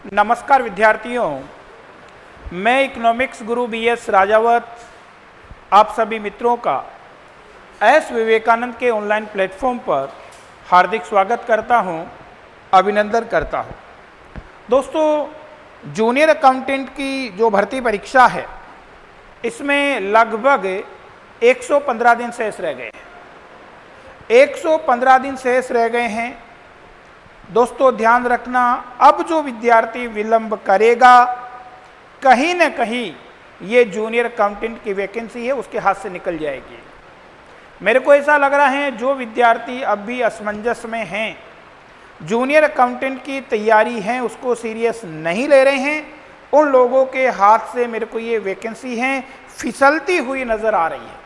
नमस्कार विद्यार्थियों, मैं इकोनॉमिक्स गुरु BS राजावत आप सभी मित्रों का एस विवेकानंद के ऑनलाइन प्लेटफॉर्म पर हार्दिक स्वागत करता हूं, अभिनंदन करता हूं। दोस्तों, जूनियर अकाउंटेंट की जो भर्ती परीक्षा है, इसमें लगभग 115 दिन शेष रह गए हैं। 115 दिन शेष रह गए हैं। दोस्तों, ध्यान रखना, अब जो विद्यार्थी विलंब करेगा, कहीं न कहीं ये जूनियर अकाउंटेंट की वैकेंसी है उसके हाथ से निकल जाएगी। मेरे को ऐसा लग रहा है जो विद्यार्थी अब भी असमंजस में हैं, जूनियर अकाउंटेंट की तैयारी है, उसको सीरियस नहीं ले रहे हैं, उन लोगों के हाथ से मेरे को ये वैकेंसी है फिसलती हुई नज़र आ रही है।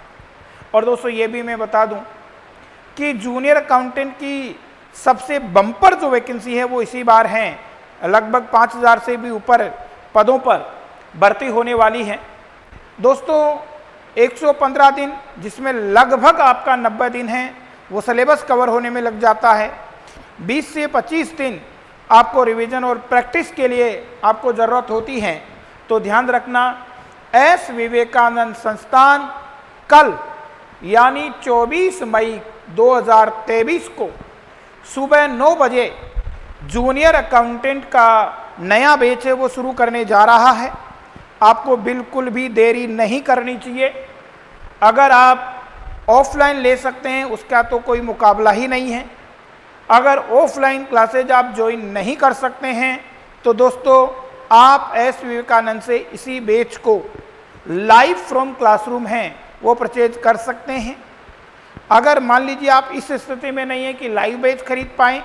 और दोस्तों, ये भी मैं बता दूं कि जूनियर अकाउंटेंट की सबसे बम्पर जो वैकेंसी है वो इसी बार है। लगभग 5000 से भी ऊपर पदों पर भर्ती होने वाली है। दोस्तों, 115 दिन, जिसमें लगभग आपका 90 दिन है वो सिलेबस कवर होने में लग जाता है। 20 से 25 दिन आपको रिवीजन और प्रैक्टिस के लिए आपको ज़रूरत होती है। तो ध्यान रखना, एस विवेकानंद संस्थान कल यानी 24 मई 2023 को सुबह 9 बजे जूनियर अकाउंटेंट का नया बैच है वो शुरू करने जा रहा है। आपको बिल्कुल भी देरी नहीं करनी चाहिए। अगर आप ऑफलाइन ले सकते हैं उसका तो कोई मुकाबला ही नहीं है। अगर ऑफलाइन क्लासेज आप ज्वाइन नहीं कर सकते हैं तो दोस्तों, आप एस विवेकानंद से इसी बैच को लाइव फ्रॉम क्लासरूम हैं वो परचेज कर सकते हैं। अगर मान लीजिए आप इस स्थिति में नहीं है कि लाइव बैच खरीद पाएँ,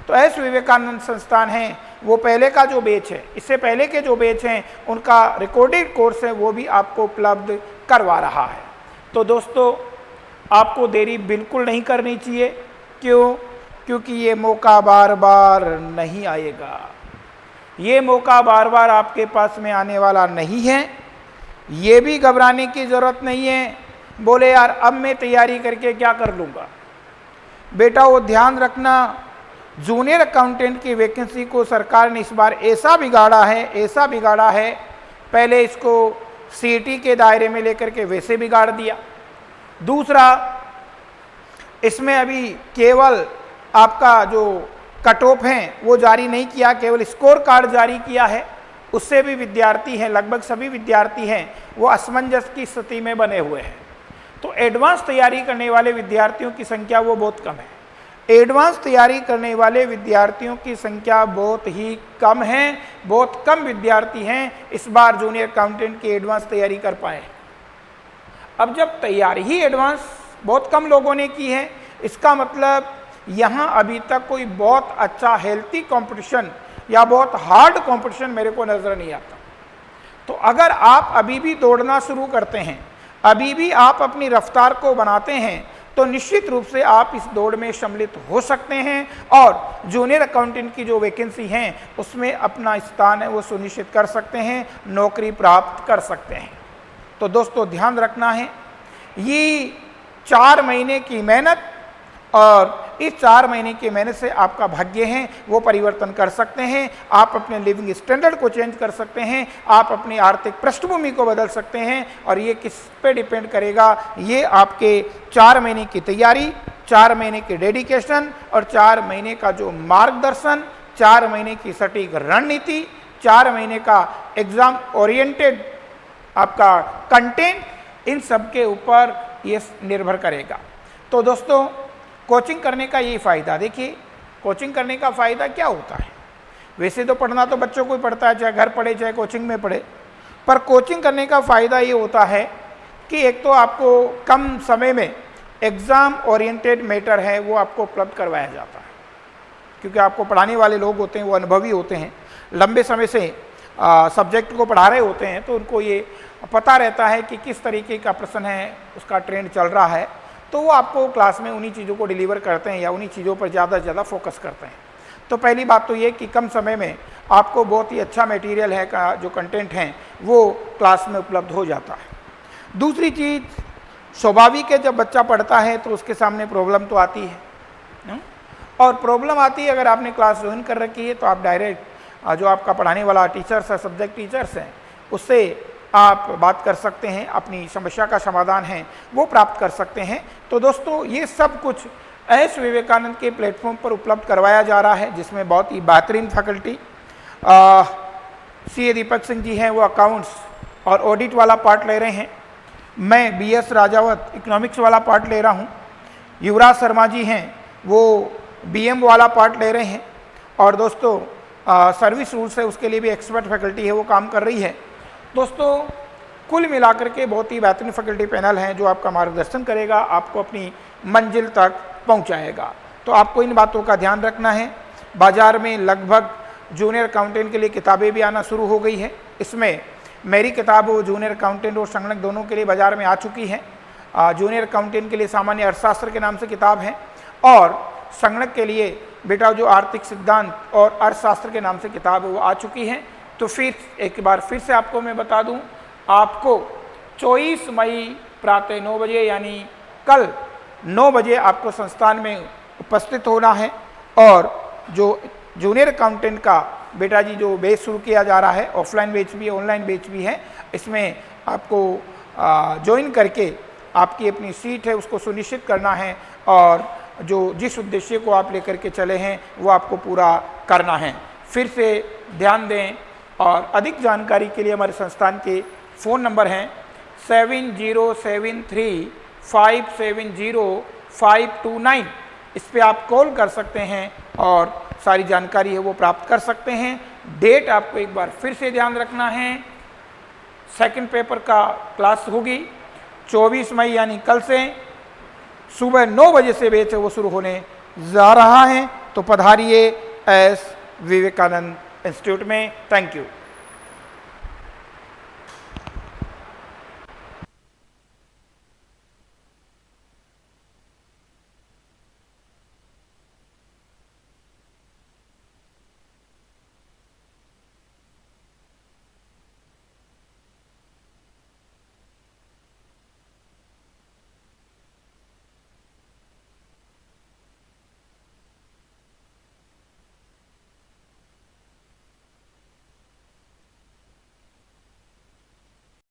तो एस विवेकानंद संस्थान है वो पहले का जो बैच है, इससे पहले के जो बैच हैं उनका रिकॉर्डेड कोर्स है वो भी आपको उपलब्ध करवा रहा है। तो दोस्तों, आपको देरी बिल्कुल नहीं करनी चाहिए। क्यों? क्योंकि ये मौका बार बार नहीं आएगा। ये मौका बार बार आपके पास में आने वाला नहीं है। ये भी घबराने की ज़रूरत नहीं है, बोले यार अब मैं तैयारी करके क्या कर लूँगा। बेटा, वो ध्यान रखना, जूनियर अकाउंटेंट की वैकेंसी को सरकार ने इस बार ऐसा बिगाड़ा है, पहले इसको CET के दायरे में लेकर के वैसे बिगाड़ दिया। दूसरा, इसमें अभी केवल आपका जो कट ऑफ है वो जारी नहीं किया, केवल स्कोर कार्ड जारी किया है। उससे भी विद्यार्थी हैं, लगभग सभी विद्यार्थी हैं वो असमंजस की स्थिति में बने हुए हैं। तो एडवांस तैयारी करने वाले विद्यार्थियों की संख्या वो बहुत कम है। एडवांस तैयारी करने वाले विद्यार्थियों की संख्या बहुत ही कम है। बहुत कम विद्यार्थी हैं इस बार जूनियर अकाउंटेंट की एडवांस तैयारी कर पाए। अब जब तैयारी ही एडवांस बहुत कम लोगों ने की है, इसका मतलब यहाँ अभी तक कोई बहुत अच्छा हेल्थी कंपटीशन या बहुत हार्ड कंपटीशन मेरे को नज़र नहीं आता। तो अगर आप अभी भी दौड़ना शुरू करते हैं, अभी भी आप अपनी रफ्तार को बनाते हैं, तो निश्चित रूप से आप इस दौड़ में सम्मिलित हो सकते हैं और जूनियर अकाउंटेंट की जो वैकेंसी हैं उसमें अपना स्थान है वो सुनिश्चित कर सकते हैं, नौकरी प्राप्त कर सकते हैं। तो दोस्तों, ध्यान रखना है, ये 4 महीने की मेहनत, और इस 4 महीने की मेहनत से आपका भाग्य है वो परिवर्तन कर सकते हैं। आप अपने लिविंग स्टैंडर्ड को चेंज कर सकते हैं, आप अपनी आर्थिक पृष्ठभूमि को बदल सकते हैं। और ये किस पे डिपेंड करेगा? ये आपके 4 महीने की तैयारी, 4 महीने की डेडिकेशन और 4 महीने का जो मार्गदर्शन, 4 महीने की सटीक रणनीति, 4 महीने का एग्जाम ओरिएंटेड आपका कंटेंट, इन सब के ऊपर ये निर्भर करेगा। तो दोस्तों, कोचिंग करने का यही फ़ायदा, देखिए कोचिंग करने का फ़ायदा क्या होता है। वैसे तो पढ़ना तो बच्चों को ही पड़ता है, चाहे घर पढ़े चाहे कोचिंग में पढ़े, पर कोचिंग करने का फ़ायदा ये होता है कि एक तो आपको कम समय में एग्ज़ाम ओरिएंटेड मैटर है वो आपको उपलब्ध करवाया जाता है, क्योंकि आपको पढ़ाने वाले लोग होते हैं वो अनुभवी होते हैं, लंबे समय से सब्जेक्ट को पढ़ा रहे होते हैं, तो उनको ये पता रहता है कि किस तरीके का प्रश्न है, उसका ट्रेंड चल रहा है, तो वो आपको क्लास में उन्हीं चीज़ों को डिलीवर करते हैं या उन्हीं चीज़ों पर ज़्यादा से ज़्यादा फोकस करते हैं। तो पहली बात तो ये कि कम समय में आपको बहुत ही अच्छा मटेरियल है का जो कंटेंट है वो क्लास में उपलब्ध हो जाता है। दूसरी चीज़, स्वाभाविक है जब बच्चा पढ़ता है तो उसके सामने प्रॉब्लम तो आती है, और प्रॉब्लम आती है। अगर आपने क्लास ज्वाइन कर रखी है तो आप डायरेक्ट जो आपका पढ़ाने वाला टीचर्स है, सब्जेक्ट टीचर्स हैं, उससे आप बात कर सकते हैं, अपनी समस्या का समाधान है वो प्राप्त कर सकते हैं। तो दोस्तों ये सब कुछ एस विवेकानंद के प्लेटफॉर्म पर उपलब्ध करवाया जा रहा है, जिसमें बहुत ही बेहतरीन फैकल्टी CA दीपक सिंह जी हैं, वो अकाउंट्स और ऑडिट वाला पार्ट ले रहे हैं। मैं BS राजावत इकोनॉमिक्स वाला पार्ट ले रहा हूँ। युवराज शर्मा जी हैं, वो BM वाला पार्ट ले रहे हैं। और दोस्तों सर्विस रूल्स है, उसके लिए भी एक्सपर्ट फैकल्टी है, वो काम कर रही है। दोस्तों कुल मिलाकर के बहुत ही बेहतरीन फैकल्टी पैनल है जो आपका मार्गदर्शन करेगा, आपको अपनी मंजिल तक पहुंचाएगा। तो आपको इन बातों का ध्यान रखना है। बाजार में लगभग जूनियर अकाउंटेंट के लिए किताबें भी आना शुरू हो गई है। इसमें मेरी किताब जूनियर अकाउंटेंट और संगणक दोनों के लिए बाजार में आ चुकी है। जूनियर अकाउंटेंट के लिए सामान्य अर्थशास्त्र के नाम से किताब है, और संगणक के लिए बेटा जो आर्थिक सिद्धांत और अर्थशास्त्र के नाम से किताब है वो आ चुकी है। तो फिर एक बार फिर से आपको मैं बता दूं, आपको 24 मई प्रातः 9 बजे यानी कल 9 बजे आपको संस्थान में उपस्थित होना है। और जो जूनियर अकाउंटेंट का बेटा जी जो बैच शुरू किया जा रहा है, ऑफलाइन बैच भी है, ऑनलाइन बैच भी है, इसमें आपको ज्वाइन करके आपकी अपनी सीट है उसको सुनिश्चित करना है, और जो जिस उद्देश्य को आप लेकर के चले हैं वो आपको पूरा करना है। फिर से ध्यान दें, और अधिक जानकारी के लिए हमारे संस्थान के फ़ोन नंबर हैं 7073570529। इस पे आप कॉल कर सकते हैं और सारी जानकारी है वो प्राप्त कर सकते हैं। डेट आपको एक बार फिर से ध्यान रखना है, सेकंड पेपर का क्लास होगी 24 मई यानी कल से सुबह 9 बजे से बैच वो शुरू होने जा रहा है। तो पधारिए एस विवेकानंद इंस्टीट्यूट में। Thank you.